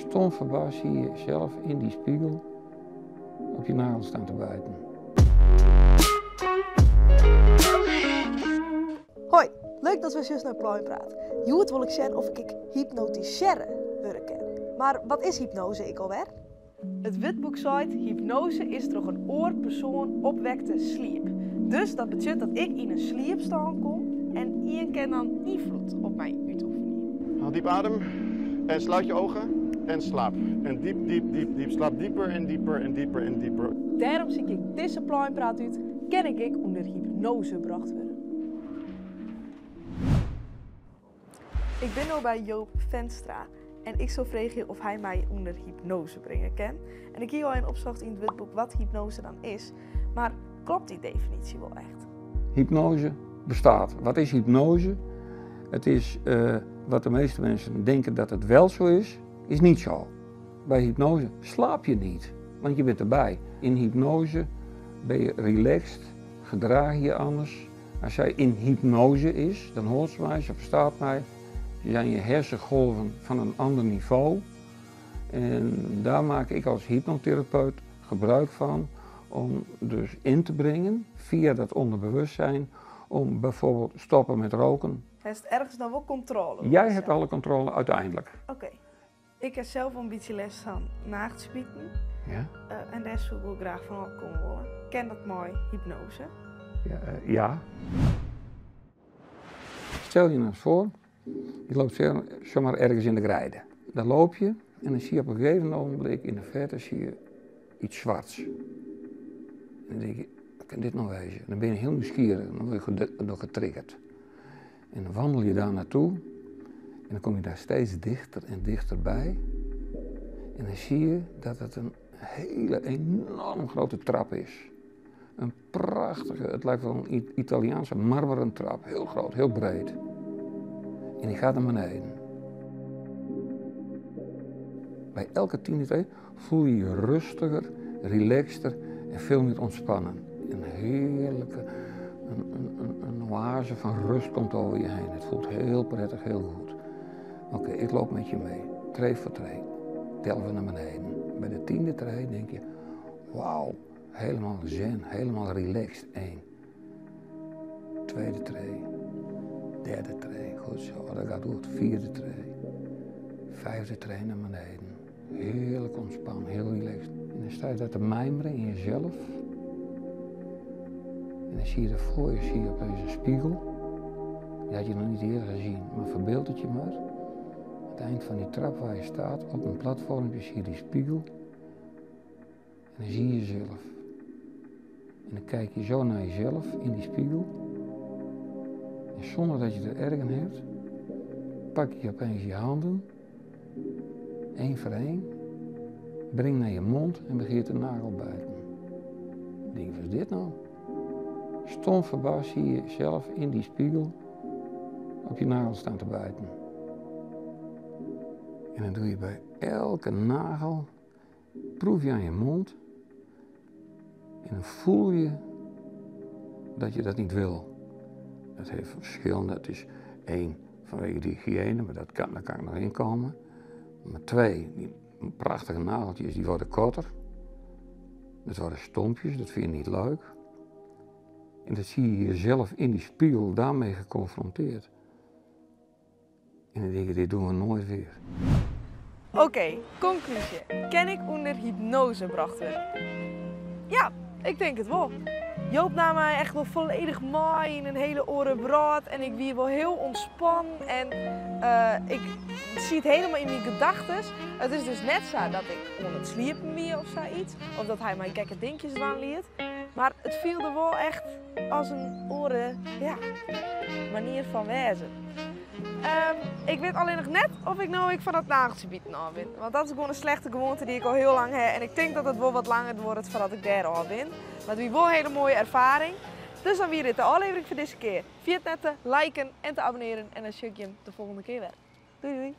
Stom verbaasd zie je zelf in die spiegel op je nagel staan te bijten. Hoi, leuk dat we zus naar Pluim praten. Joet wil ik zeggen of ik hypnotiseren werken. Maar wat is hypnose ik alweer? Het witboek zegt, hypnose is door een oorpersoon opwekte sliep. Dus dat betekent dat ik in een sliepstand kom en iedereen kan dan invloed op mijn uitoefening. Haal diep adem en sluit je ogen en slaap. En diep, diep, diep, diep. Slaap dieper en dieper en dieper en dieper. Daarom zie ik deze Pluim praat uit, ken ik onder hypnose gebracht worden. Ik ben nu bij Joop Venstra en ik zou vragen of hij mij onder hypnose brengen kan. En ik hier al in opzocht in het witboek wat hypnose dan is, maar klopt die definitie wel echt? Hypnose bestaat. Wat is hypnose? Het is wat de meeste mensen denken dat het wel zo is niet zo. Bij hypnose slaap je niet, want je bent erbij. In hypnose ben je relaxed, gedraag je je anders. Als jij in hypnose is, dan hoort ze mij, ze verstaat mij. Zijn je hersengolven van een ander niveau. En daar maak ik als hypnotherapeut gebruik van om dus in te brengen, via dat onderbewustzijn, om bijvoorbeeld stoppen met roken. Heeft ergens dan wel controle? Jij hebt alle controle uiteindelijk. Oké. Ik heb zelf een beetje les van naachtspieten. Ja? En daar zou ik wel graag van opkomen willen. Ken dat mooi, hypnose? Ja. Stel je nou eens voor, je loopt zomaar ergens in de grijde. Dan loop je en dan zie je op een gegeven ogenblik in de verte zie je iets zwarts. En dan denk je, wat kan dit nou wezen? Dan ben je heel nieuwsgierig, dan word je nog getriggerd. En dan wandel je daar naartoe en dan kom je daar steeds dichter en dichterbij. En dan zie je dat het een hele enorm grote trap is. Een prachtige, het lijkt wel een Italiaanse marmeren trap, heel groot, heel breed. En die gaat naar beneden. Bij elke 10 tree voel je je rustiger, relaxter en veel meer ontspannen. Een heerlijke, een oase van rust komt over je heen. Het voelt heel prettig, heel goed. Oké, ik loop met je mee, tree voor tree. Tellen we naar beneden. Bij de 10e tree denk je, wauw, helemaal zen, helemaal relaxed. 1. Tweede tree. Derde tree, goed zo, dat gaat goed. 4e tree. 5e tree naar beneden. Heerlijk ontspannen, heel relaxed. En dan sta je daar te mijmeren in jezelf. En dan zie je er voor je, zie je opeens een spiegel. Die had je nog niet eerder gezien, maar verbeeld het je maar. Aan het eind van die trap waar je staat, op een platformpje, zie je die spiegel. En dan zie je jezelf. En dan kijk je zo naar jezelf in die spiegel. En zonder dat je er erg aan hebt, pak je opeens je handen, 1 voor 1, breng naar je mond en begin te nagelbijten. Ik denk, wat is dit nou? Stom verbaasd zie je zelf in die spiegel op je nagel staan te bijten. En dan doe je bij elke nagel, proef je aan je mond en dan voel je dat je dat niet wil. Dat heeft verschillende. Het is 1 vanwege de hygiëne, maar daar kan ik nog in komen. Maar 2, die prachtige nageltjes, die worden korter. Dat worden stompjes, dat vind je niet leuk. En dat zie je jezelf in die spiegel daarmee geconfronteerd. En dan denk je, dit doen we nooit weer. Oké, conclusie. Ken ik onder hypnose gebracht worden? Ja, ik denk het wel. Joop nam mij echt wel volledig mooi in een hele oren brood en ik wie wel heel ontspannen en ik zie het helemaal in mijn gedachten. Het is dus net zo dat ik onder het sliepen wie of zoiets, of dat hij mij gekke dingetjes aan liet. Maar het viel er wel echt als een manier van wezen. Ik weet alleen nog net of ik nou van dat nagelgebied af ben. Want dat is gewoon een slechte gewoonte die ik al heel lang heb. En ik denk dat het wel wat langer wordt voordat ik daar al ben. Maar het is wel een hele mooie ervaring. Dus dan weer dit de aflevering voor deze keer. Vergeet net te liken en te abonneren. En dan zie ik je de volgende keer weer. Doei doei!